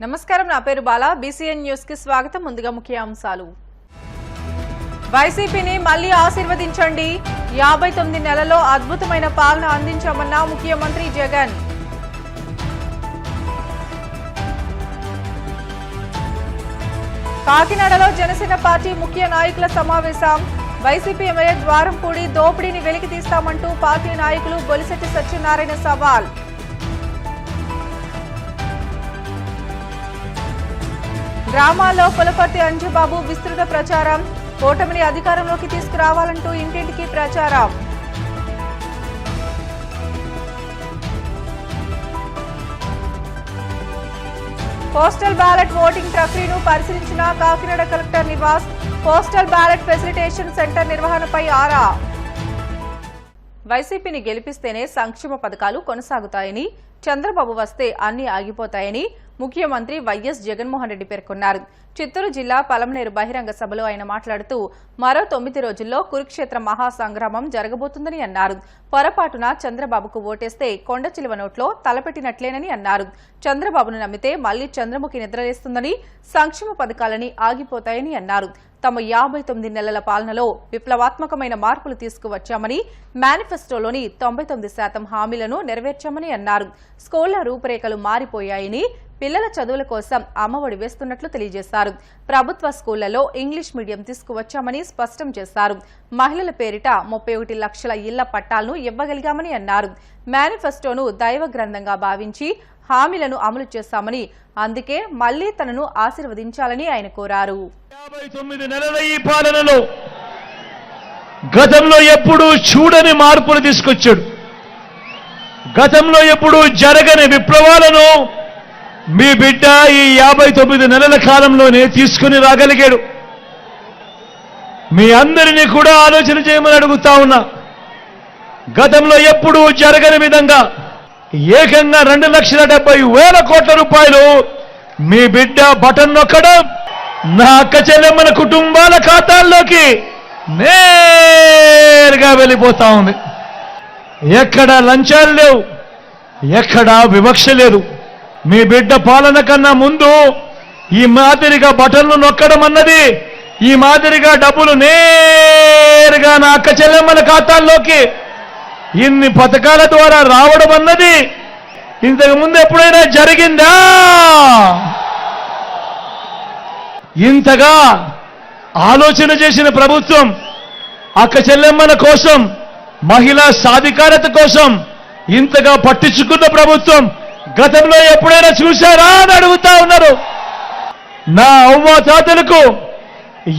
నమస్కారం, నా పేరు బాలా. బీసీఎన్ న్యూస్ కి స్వాగతం. ముందుగా ముఖ్య అంశాలు. వైసీపీని మళ్లీ ఆశీర్వదించండి. 59 నెలల్లో అద్భుతమైన పాలన అందించామన్న ముఖ్యమంత్రి జగన్. కాకినాడలో జనసేన పార్టీ ముఖ్య నాయకుల సమావేశం. వైసీపీ ఎమ్మెల్యే ద్వారంపూడి దోపిడీని వెలికి తీస్తామంటూ పార్టీ నాయకులు బొలిశెట్టి సత్యనారాయణ సవాల్. గ్రామాల్లో పులపర్తి అంజబాబు విస్తృత ప్రచారం. కూటమిని అధికారంలోకి తీసుకురావాలంటూ ఇంటింటికి ప్రచారం. పోస్టల్ బ్యాలెట్ ఓటింగ్ ప్రక్రియను పరిశీలించిన Kakinada collector Nivas. Postal ballot facilitation centre నిర్వహణపై ఆరా. వైసీపీని గెలిపిస్తేనే సంక్షేమ పథకాలు కొనసాగుతాయని, చంద్రబాబు వస్తే అన్ని ఆగిపోతాయని ముఖ్యమంత్రి వైఎస్ జగన్మోహన్ రెడ్డి పేర్కొన్నారు. చిత్తూరు జిల్లా పలమనేరు బహిరంగ సభలో ఆయన మాట్లాడుతూ మరో 9 రోజుల్లో కురుక్షేత్ర మహాసంగ్రామం జరగబోతుందని అన్నారు. పొరపాటున చంద్రబాబుకు ఓటేస్తే కొండ చిలువ నోట్లో తలపెట్టినట్లేనని అన్నారు. చంద్రబాబును నమ్మితే మళ్లీ చంద్రముఖి నిద్రలేస్తుందని, సంక్షేమ పథకాలని ఆగిపోతాయని అన్నారు. తమ 59 నెలల పాలనలో విప్లవాత్మకమైన మార్పులు తీసుకువచ్చామని, మేనిఫెస్టోలోని 99% హామీలను నెరవేర్చామని అన్నారు. స్కూళ్ల రూపురేఖలు మారిపోయాయని, పిల్లల చదువుల కోసం అమ్మఒడి వేస్తున్నట్లు తెలియజేశారు. ప్రభుత్వ స్కూళ్లలో ఇంగ్లీష్ మీడియం తీసుకువచ్చామని స్పష్టం చేశారు. మహిళల పేరిట 31 లక్షల ఇళ్ల పట్టాలను ఇవ్వగలిగామని అన్నారు. మేనిఫెస్టోను దైవ గ్రంథంగా భావించి హామీలను అమలు చేశామని, అందుకే మళ్లీ తనను ఆశీర్వదించాలని ఆయన కోరారు. 59 నెలల ఈ పాలనలో గతంలో ఎప్పుడూ చూడని మార్పులు తీసుకొచ్చాడు. గతంలో ఎప్పుడూ జరగని విప్లవాలను మీ బిడ్డ ఈ 59 నెలల కాలంలోనే తీసుకుని రాగలిగాడు. మీ అందరినీ కూడా ఆలోచన చేయమని అడుగుతా ఉన్నా. గతంలో ఎప్పుడూ జరగని విధంగా ఏకంగా 2,70,000 కోట్ల రూపాయలు మీ బిడ్డ బటన్ నొక్కడం నా అక్క చెల్లెమ్మల కుటుంబాల ఖాతాల్లోకి నేరుగా వెళ్ళిపోతా ఉంది. ఎక్కడా లంచాలు లేవు, ఎక్కడా వివక్ష లేదు. మీ బిడ్డ పాలన కన్నా ముందు ఈ మాదిరిగా బటన్లు నొక్కడం అన్నది, ఈ మాదిరిగా డబ్బులు నేరుగా నా అక్క చెల్లెమ్మల ఖాతాల్లోకి ఇన్ని పథకాల ద్వారా రావడం అన్నది ఇంతకు ముందు ఎప్పుడైనా జరిగిందా? ఇంతగా ఆలోచన చేసిన ప్రభుత్వం, అక్క చెల్లెమ్మల కోసం, మహిళా సాధికారత కోసం ఇంతగా పట్టించుకున్న ప్రభుత్వం గతంలో ఎప్పుడైనా చూశారా అని అడుగుతా ఉన్నారు. నా అవ్వ తాతలకు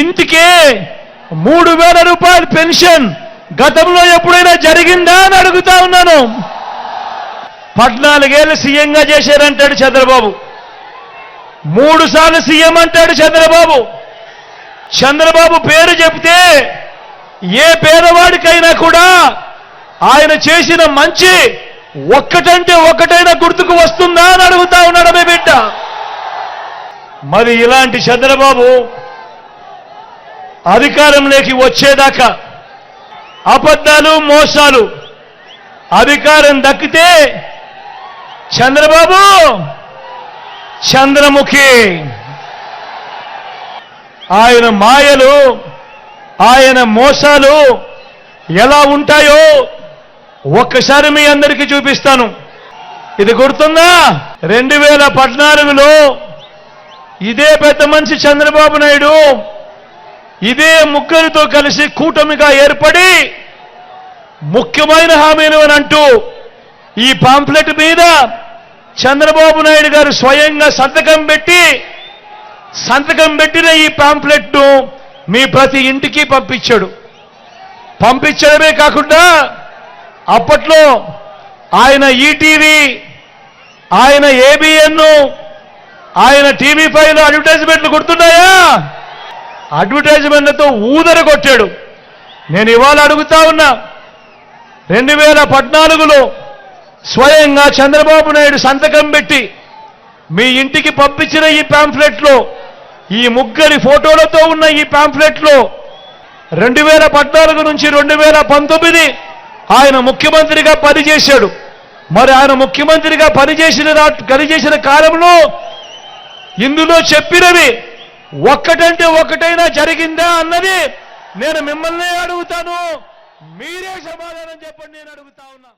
ఇంటికే 3,000 రూపాయల పెన్షన్ గతంలో ఎప్పుడైనా జరిగిందా అని అడుగుతా ఉన్నాను. 14 ఏళ్ళు సీఎంగా చేశారంటాడు చంద్రబాబు. 3 సార్లు సీఎం అంటాడు చంద్రబాబు. చంద్రబాబు పేరు చెప్తే ఏ పేదవాడికైనా కూడా ఆయన చేసిన మంచి ఒక్కటంటే ఒక్కటైనా గుర్తుకు వస్తుందా అని అడుగుతా ఉన్నాడు మీ బిడ్డ. మరి ఇలాంటి చంద్రబాబు అధికారంలోకి వచ్చేదాకా అబద్ధాలు, మోసాలు, అధికారం దక్కితే చంద్రబాబు చంద్రముఖి. ఆయన మాయలు, ఆయన మోసాలు ఎలా ఉంటాయో ఒక్కసారి మీ అందరికీ చూపిస్తాను. ఇది గుర్తుందా? 2014లో ఇదే పెద్ద మనిషి చంద్రబాబు నాయుడు ఇదే ముగ్గురితో కలిసి కూటమిగా ఏర్పడి ముఖ్యమైన హామీలు అని అంటూ ఈ పాంప్లెట్ మీద చంద్రబాబు నాయుడు గారు స్వయంగా సంతకం పెట్టిన ఈ పాంప్లెట్ను మీ ప్రతి ఇంటికి పంపించడమే కాకుండా అప్పట్లో ఆయన ఈటీవీ, ఆయన ఏబిఎన్, ఆయన టీవీ5లో అడ్వర్టైజ్మెంట్లు గుర్తున్నాయా? అడ్వర్టైజ్మెంట్లతో ఊదర కొట్టాడు. నేను ఇవాళ అడుగుతా ఉన్నా, 2014లో స్వయంగా చంద్రబాబు నాయుడు సంతకం పెట్టి మీ ఇంటికి పంపించిన ఈ పాంఫ్లెట్లో, ఈ ముగ్గురి ఫోటోలతో ఉన్న ఈ పాంఫ్లెట్లో 2014 నుంచి 2019 ఆయన ముఖ్యమంత్రిగా పనిచేశాడు. మరి ఆయన ముఖ్యమంత్రిగా పనిచేసిన కాలంలో ఇందులో చెప్పినవి ఒక్కటంటే ఒకటైనా జరిగిందా అన్నది నేను మిమ్మల్ని అడుగుతాను, మీరే సమాధానం చెప్పండి, నేను అడుగుతా ఉన్నా.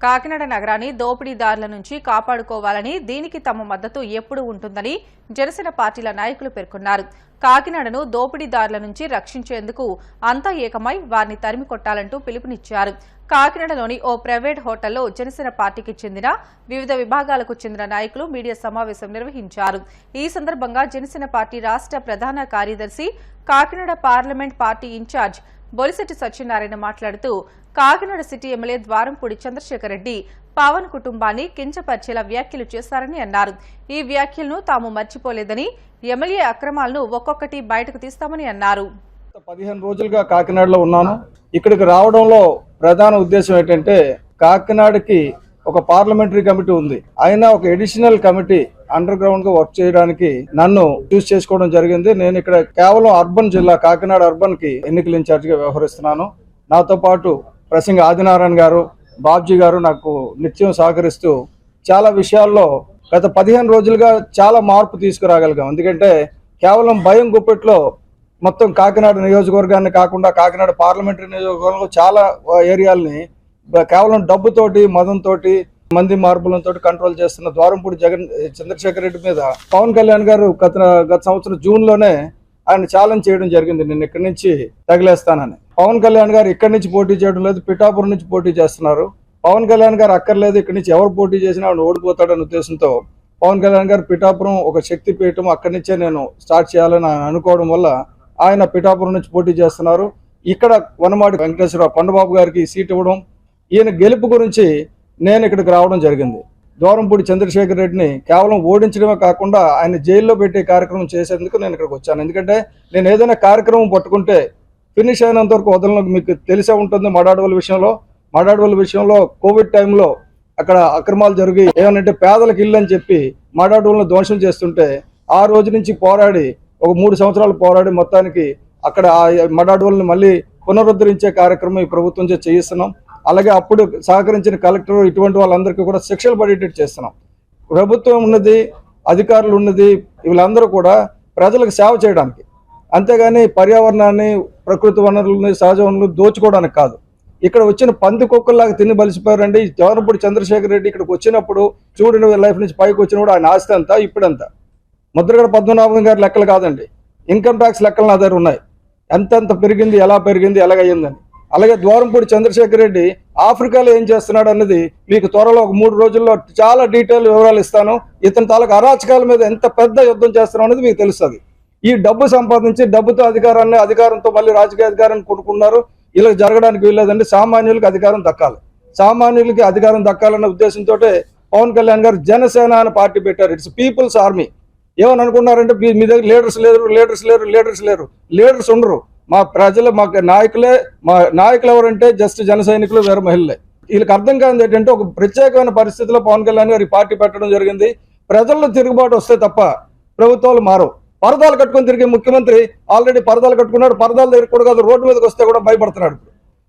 కాకినాడ నగరాన్ని దోపిడీదారుల నుంచి కాపాడుకోవాలని, దీనికి తమ మద్దతు ఎప్పుడూ ఉంటుందని జనసేన పార్టీల నాయకులు పేర్కొన్నారు. కాకినాడను దోపిడీదారుల నుంచి రక్షించేందుకు అంతా ఏకమై వారిని తరిమి కొట్టాలంటూ పిలుపునిచ్చారు. కాకినాడలోని ఓ ప్రైవేట్ హోటల్లో జనసేన పార్టీకి చెందిన వివిధ విభాగాలకు చెందిన నాయకులు మీడియా సమావేశం నిర్వహించారు. ఈ సందర్భంగా జనసేన పార్టీ రాష్ట్ర ప్రధాన కార్యదర్శి, Kakinada parliament party incharge Bolisetti Satyanarayana మాట్లాడుతూ, కాకినాడ సిటీ ఎమ్మెల్యే ద్వారంపూడి చంద్రశేఖర్ రెడ్డి పవన్ కుటుంబాన్ని కించపరిచేలా వ్యాఖ్యలు చేశారని అన్నారు. ఈ వ్యాఖ్యలను తాము మర్చిపోలేదని, ఎమ్మెల్యే అక్రమాలను ఒక్కొక్కటి బయటకు తీస్తామని అన్నారు. 15 రోజులుగా కాకినాడలో ఉన్నాను. ఇక్కడికి రావడంలో ప్రధాన ఉద్దేశం ఏంటంటే, కాకినాడకి ఒక పార్లమెంటరీ కమిటీ ఉంది, అయినా ఒక ఎడిషనల్ కమిటీ అండర్ గ్రౌండ్ గా వర్క్ చేయడానికి నన్ను చూస్ చేసుకోవడం జరిగింది. నేను ఇక్కడ కేవలం అర్బన్ జిల్లా కాకినాడ అర్బన్ కి ఎన్నికల ఇన్ఛార్జ్ గా వ్యవహరిస్తున్నాను. నాతో పాటు ప్రసంగ ఆదినారాయణ గారు, బాబ్జీ గారు నాకు నిత్యం సహకరిస్తూ చాలా విషయాల్లో గత 15 రోజులుగా చాలా మార్పు తీసుకురాగలిగాం. ఎందుకంటే కేవలం భయం గుప్పెట్లో మొత్తం కాకినాడ నియోజకవర్గాన్ని కాకుండా కాకినాడ పార్లమెంటరీ నియోజకవర్గంలో చాలా ఏరియాలని కేవలం డబ్బుతోటి, మదంతోటి, మంది మార్పులతో కంట్రోల్ చేస్తున్న ద్వారంపూడి చంద్రశేఖర్ రెడ్డి మీద పవన్ కళ్యాణ్ గారు గత సంవత్సరం జూన్ లోనే ఆయన ఛాలెంజ్ చేయడం జరిగింది, నేను ఇక్కడి నుంచి తగిలేస్తానని. పవన్ కళ్యాణ్ గారు ఇక్కడి నుంచి పోటీ చేయడం లేదు, పిఠాపురం నుంచి పోటీ చేస్తున్నారు. పవన్ కళ్యాణ్ గారు అక్కర్లేదు, ఇక్కడి నుంచి ఎవరు పోటీ చేసినా ఆయన ఓడిపోతాడనే ఉద్దేశంతో పవన్ కళ్యాణ్ గారు పిఠాపురం ఒక శక్తి పీఠం, అక్కడి నుంచే నేను స్టార్ట్ చేయాలని ఆయన అనుకోవడం వల్ల ఆయన పిఠాపురం నుంచి పోటీ చేస్తున్నారు. ఇక్కడ వనమాడి వెంకటేశ్వరరావు కొండబాబు గారికి సీట్ ఇవ్వడం, ఈయన గెలుపు గురించి నేను ఇక్కడికి రావడం జరిగింది. ద్వారంపూడి చంద్రశేఖర్ రెడ్డిని కేవలం ఓడించడమే కాకుండా ఆయన జైల్లో పెట్టే కార్యక్రమం చేసేందుకు నేను ఇక్కడికి వచ్చాను. ఎందుకంటే నేను ఏదైనా కార్యక్రమం పట్టుకుంటే ఫినిష్ అయినంత వరకు వదలను. మీకు తెలిసే ఉంటుంది మాడాడవల్లి విషయంలో కోవిడ్ టైంలో అక్కడ అక్రమాలు జరిగి ఏమనంటే పేదలకు ఇల్లు అని చెప్పి మాడాడవల్ని ధ్వంసం చేస్తుంటే ఆ రోజు నుంచి పోరాడి ఒక 3 సంవత్సరాలు పోరాడి మొత్తానికి అక్కడ ఆ మడాడవల్ని మళ్ళీ పునరుద్ధరించే కార్యక్రమం ఈ ప్రభుత్వం చేయిస్తున్నాం. అలాగే అప్పుడు సహకరించిన కలెక్టర్ ఇటువంటి వాళ్ళందరికీ కూడా శిక్షలు పడేటట్టు చేస్తున్నాం. ప్రభుత్వం ఉన్నది, అధికారులు ఉన్నది, వీళ్ళందరూ కూడా ప్రజలకు సేవ చేయడానికి, అంతేగాని పర్యావరణాన్ని, ప్రకృతి వనరులని, సహజ వనరులు దోచుకోవడానికి కాదు. ఇక్కడ వచ్చిన పంది కుక్కల్లాగా తిని బలిసిపోయారండి. ద్వారంపూడి చంద్రశేఖర్ రెడ్డి ఇక్కడికి వచ్చినప్పుడు చూడండి, లైఫ్ నుంచి పైకి వచ్చినప్పుడు ఆయన ఆస్తి అంతా ఇప్పుడంతా ముద్రగడ పద్మనాభం గారి లెక్కలు కాదండి, ఇన్కమ్ ట్యాక్స్ లెక్కలు నా దగ్గర ఉన్నాయి, ఎంతెంత పెరిగింది, ఎలా పెరిగింది, ఎలాగయ్యిందని. అలాగే ద్వారంపూడి చంద్రశేఖర్ రెడ్డి ఆఫ్రికాలో ఏం చేస్తున్నాడు అన్నది మీకు త్వరలో ఒక 3 రోజుల్లో చాలా డీటెయిల్ వివరాలు ఇస్తాను. ఇతని తాలూకు అరాచకాల మీద ఎంత పెద్ద యుద్ధం చేస్తున్నాం అనేది మీకు తెలుస్తుంది. ఈ డబ్బు సంపాదించి డబ్బుతో అధికారంతో మళ్ళీ రాజకీయ అధికారాన్ని కొనుక్కున్నారు. ఇలా జరగడానికి వీల్లేదండి. సామాన్యులకి అధికారం దక్కాలి, సామాన్యులకి అధికారం దక్కాలన్న ఉద్దేశంతో పవన్ కళ్యాణ్ గారు జనసేన అనే పార్టీ పెట్టారు. It's peoples army. ఏమని అనుకున్నారంటే మీ దగ్గర లీడర్స్ ఉండరు. మా ప్రజలు, మా నాయకులు ఎవరంటే జస్ట్ జన సైనికులు, వేరే మహిళలే. వీళ్ళకి అర్థం కానిది ఏంటంటే ఒక ప్రత్యేకమైన పరిస్థితిలో పవన్ కళ్యాణ్ గారు ఈ పార్టీ పెట్టడం జరిగింది. ప్రజల్లో తిరుగుబాటు వస్తే తప్ప ప్రభుత్వాలు మారవు. పరదాలు కట్టుకొని తిరిగే ముఖ్యమంత్రి ఆల్రెడీ పరదాలు కట్టుకున్నాడు. పరదాల దగ్గర కూడా కాదు, రోడ్డు మీదకి వస్తే కూడా భయపడుతున్నాడు.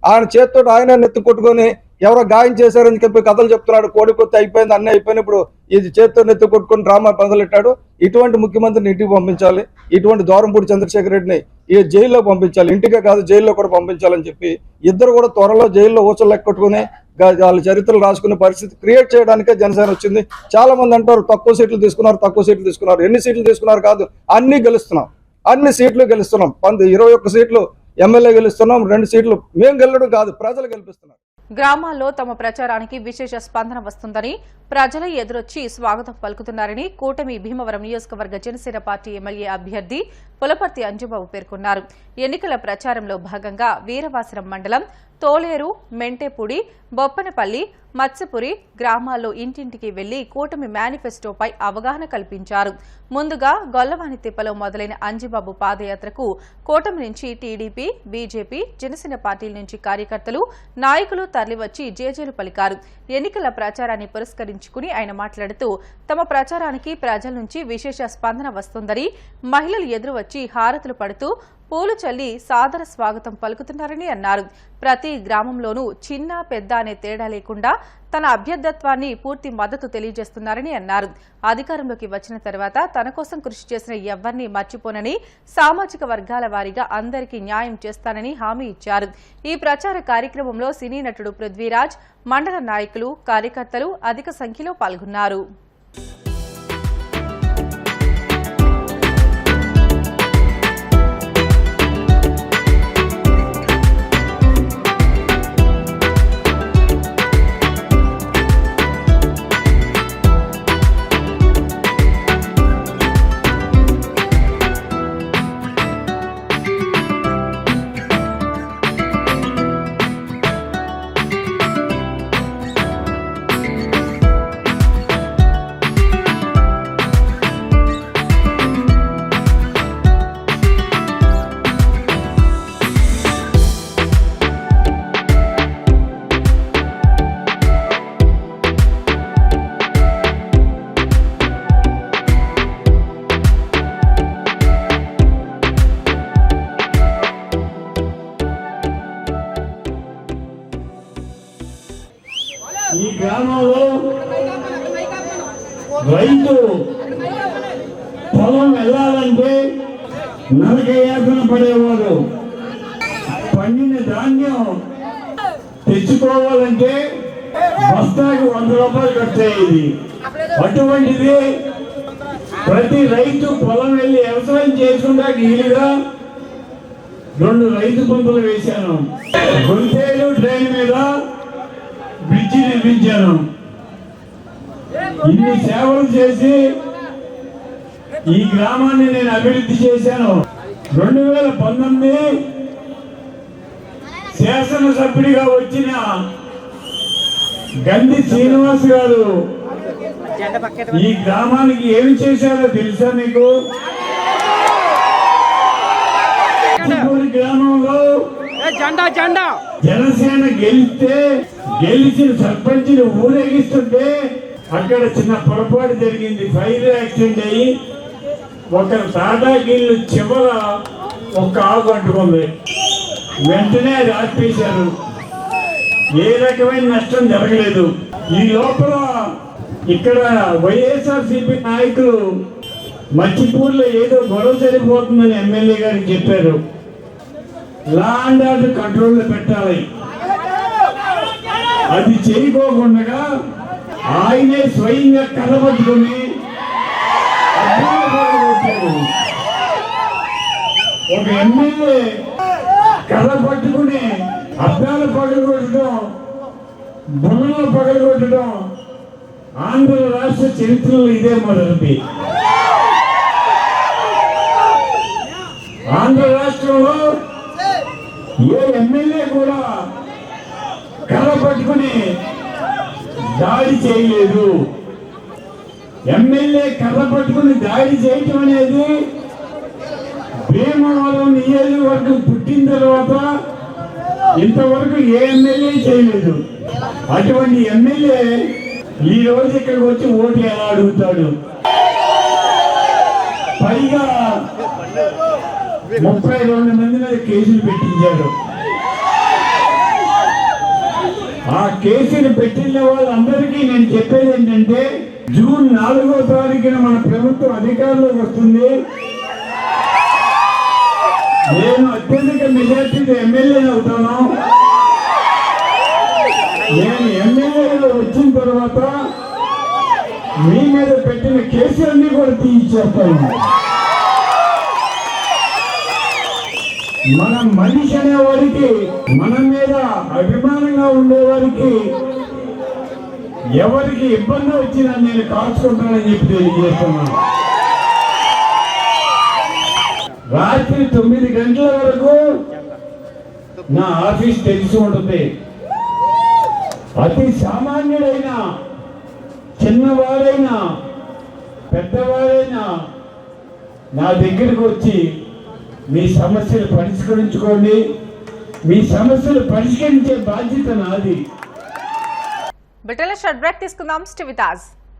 ఆయన చేతితో ఆయన నెత్తి కొట్టుకొని ఎవరో గాయం చేశారని చెప్పి కథలు చెప్తున్నాడు. కోడికొత్తి అయిపోయింది, అన్నీ అయిపోయింది, ఇప్పుడు ఇది చేతితో నెత్తి కొట్టుకొని డ్రామా మొదలెట్టాడు. ఇటువంటి ముఖ్యమంత్రిని ఇంటికి పంపించాలి, ఇటువంటి ద్వారంపూడి చంద్రశేఖర్ రెడ్డిని ఈ జైల్లో పంపించాలి, ఇంటికే కాదు జైల్లో కూడా పంపించాలని చెప్పి ఇద్దరు కూడా త్వరలో జైల్లో ఊచలు లెక్కొట్టుకుని వాళ్ళ చరిత్రలు రాసుకునే పరిస్థితి క్రియేట్ చేయడానికే జనసేన వచ్చింది. చాలా మంది అంటారు తక్కువ సీట్లు తీసుకున్నారు. ఎన్ని సీట్లు తీసుకున్నారు కాదు, అన్ని గెలుస్తున్నాం, అన్ని సీట్లు గెలుస్తున్నాం. 21 సీట్లు ఎమ్మెల్యే గెలుస్తున్నాం, 2 సీట్లు మేము గెలవడం కాదు, ప్రజలు గెలిపిస్తున్నారు. గ్రామాల్లో తమ ప్రచారానికి విశేష స్పందన వస్తుందని, ప్రజలు ఎదురొచ్చి స్వాగతం పలుకుతున్నారని కూటమి భీమవరం నియోజకవర్గ జనసేన పార్టీ ఎమ్మెల్యే అభ్యర్థి పులపర్తి అంజుబాబు పేర్కొన్నారు. ఎన్నికల ప్రచారంలో భాగంగా వీరవాసరం మండలం తోలేరు, మెంటేపూడి, బొప్పనపల్లి, మత్స్యపురి గ్రామాల్లో ఇంటింటికి వెళ్లి కూటమి మేనిఫెస్టోపై అవగాహన కల్పించారు. ముందుగా గొల్లవానితిప్పలో మొదలైన అంజిబాబు పాదయాత్రకు కూటమి నుంచి టీడీపీ, బీజేపీ, జనసేన పార్టీల నుంచి కార్యకర్తలు, నాయకులు తరలివచ్చి జేజేలు పలికారు. ఎన్నికల ప్రచారాన్ని పురస్కరించుకుని ఆయన మాట్లాడుతూ తమ ప్రచారానికి ప్రజల నుంచి విశేష స్పందన వస్తుందని, మహిళలు ఎదురు వచ్చి హారతులు పడుతూ పూలు చల్లి సాదర స్వాగతం పలుకుతున్నారని అన్నారు. ప్రతి గ్రామంలోనూ చిన్న పెద్ద అనే తేడా లేకుండా తన అభ్యర్థత్వాన్ని పూర్తి మద్దతు తెలియజేస్తున్నారని అన్నారు. అధికారంలోకి వచ్చిన తర్వాత తన కోసం కృషి చేసిన ఎవరిని మర్చిపోనని, సామాజిక వర్గాల వారీగా అందరికీ న్యాయం చేస్తానని హామీ ఇచ్చారు. ఈ ప్రచార కార్యక్రమంలో సినీ నటుడు పృథ్వీరాజ్, మండల నాయకులు, కార్యకర్తలు అధిక సంఖ్యలో పాల్గొన్నారు. ఈ గ్రామంలో రైతు పొలం వెళ్ళాలంటే నరకయాతన పడేవాడు. పండిన ధాన్యం తెచ్చుకోవాలంటే బస్తాకి 100 రూపాయలు ఖర్చయ్యేది. అటువంటిది ప్రతి రైతు పొలం వెళ్ళి వ్యవసాయం చేసుకుంటా వీలుగా 2 రైతు పంపులు వేశాను. గుంటేరు ట్రైన్ మీద బ్రిడ్జి నిర్మించాను. ఇన్ని సేవలు చేసి ఈ గ్రామాన్ని నేను అభివృద్ధి చేశాను. 2019 శాసనసభ్యుడిగా వచ్చిన గండి శ్రీనివాస్ గారు ఈ గ్రామానికి ఏమి చేశారో తెలుసా మీకు? గ్రామంలో జనసేన గెలిచిన సర్పంచ్ని ఊరేగిస్తుంటే అక్కడ చిన్న పొరపాటు జరిగింది. ఫైర్ యాక్సిడెంట్ అయ్యి ఒక తాటాకిళ్ళు చివర ఒక ఆకు అంటుకుంది. వెంటనే అది ఆర్పేశారు. ఏ రకమైన నష్టం జరగలేదు. ఈ లోపల ఇక్కడ వైఎస్ఆర్సీపీ నాయకులు మచ్చిపూర్లో ఏదో గొడవ జరిగిపోతుందని ఎమ్మెల్యే గారికి చెప్పారు. లా అండ్ ఆర్డర్ కంట్రోల్లో పెట్టాలి. అది చేయకోకుండా ఆయనే స్వయంగా కలబట్టుకుని ఒక ఎమ్మెల్యే కర్ర పట్టుకుని అద్దాలు పగలగొట్టడం, బుర్రలు పగలగొట్టడం ఆంధ్ర రాష్ట్ర చరిత్రలో ఇదే మొదటి. ఆంధ్ర రాష్ట్రంలో ఏ ఎమ్మెల్యే కూడా కర్ర పట్టుకుని దాడి చేయలేదు. ఎమ్మెల్యే కర్ర పట్టుకుని దాడి చేయటం అనేది భీమవరం నియోజకవర్గం పుట్టిన తర్వాత ఇంతవరకు ఏ ఎమ్మెల్యే చేయలేదు. అటువంటి ఎమ్మెల్యే ఈ రోజు ఇక్కడికి వచ్చి ఓటు ఎలా అడుగుతాడు? పైగా 32 మంది మీద కేసులు పెట్టించారు. ఆ కేసులు పెట్టిన వాళ్ళందరికీ నేను చెప్పేది ఏంటంటే, జూన్ 4వ తారీఖున మన ప్రభుత్వం అధికారంలోకి వస్తుంది. నేను అత్యధిక మెజార్టీతో ఎమ్మెల్యేని అవుతాను. నేను ఎమ్మెల్యేలో వచ్చిన తర్వాత మీ మీద పెట్టిన కేసులన్నీ కూడా తీయించేస్తాను. మనం మనిషి అనేవారికి, మన మీద అభిమానంగా ఉండేవారికి ఎవరికి ఇబ్బంది వచ్చినా నేను కాల్చుకుంటానని చెప్పి తెలియజేస్తున్నాను. రాత్రి 9 గంటల వరకు నా ఆఫీస్ తెలిసి ఉంటుంది. అతి సామాన్యుడైనా, చిన్నవాడైనా, పెద్దవాడైనా నా దగ్గరకు వచ్చి మీ సమస్యలు పరిష్కరించుకోండి. మీ సమస్యలు పరిష్కరించే బాధ్యత నాది. బ్రిటన్ షార్ట్ బ్రేక్ తీసుకుందాం. Stay with us.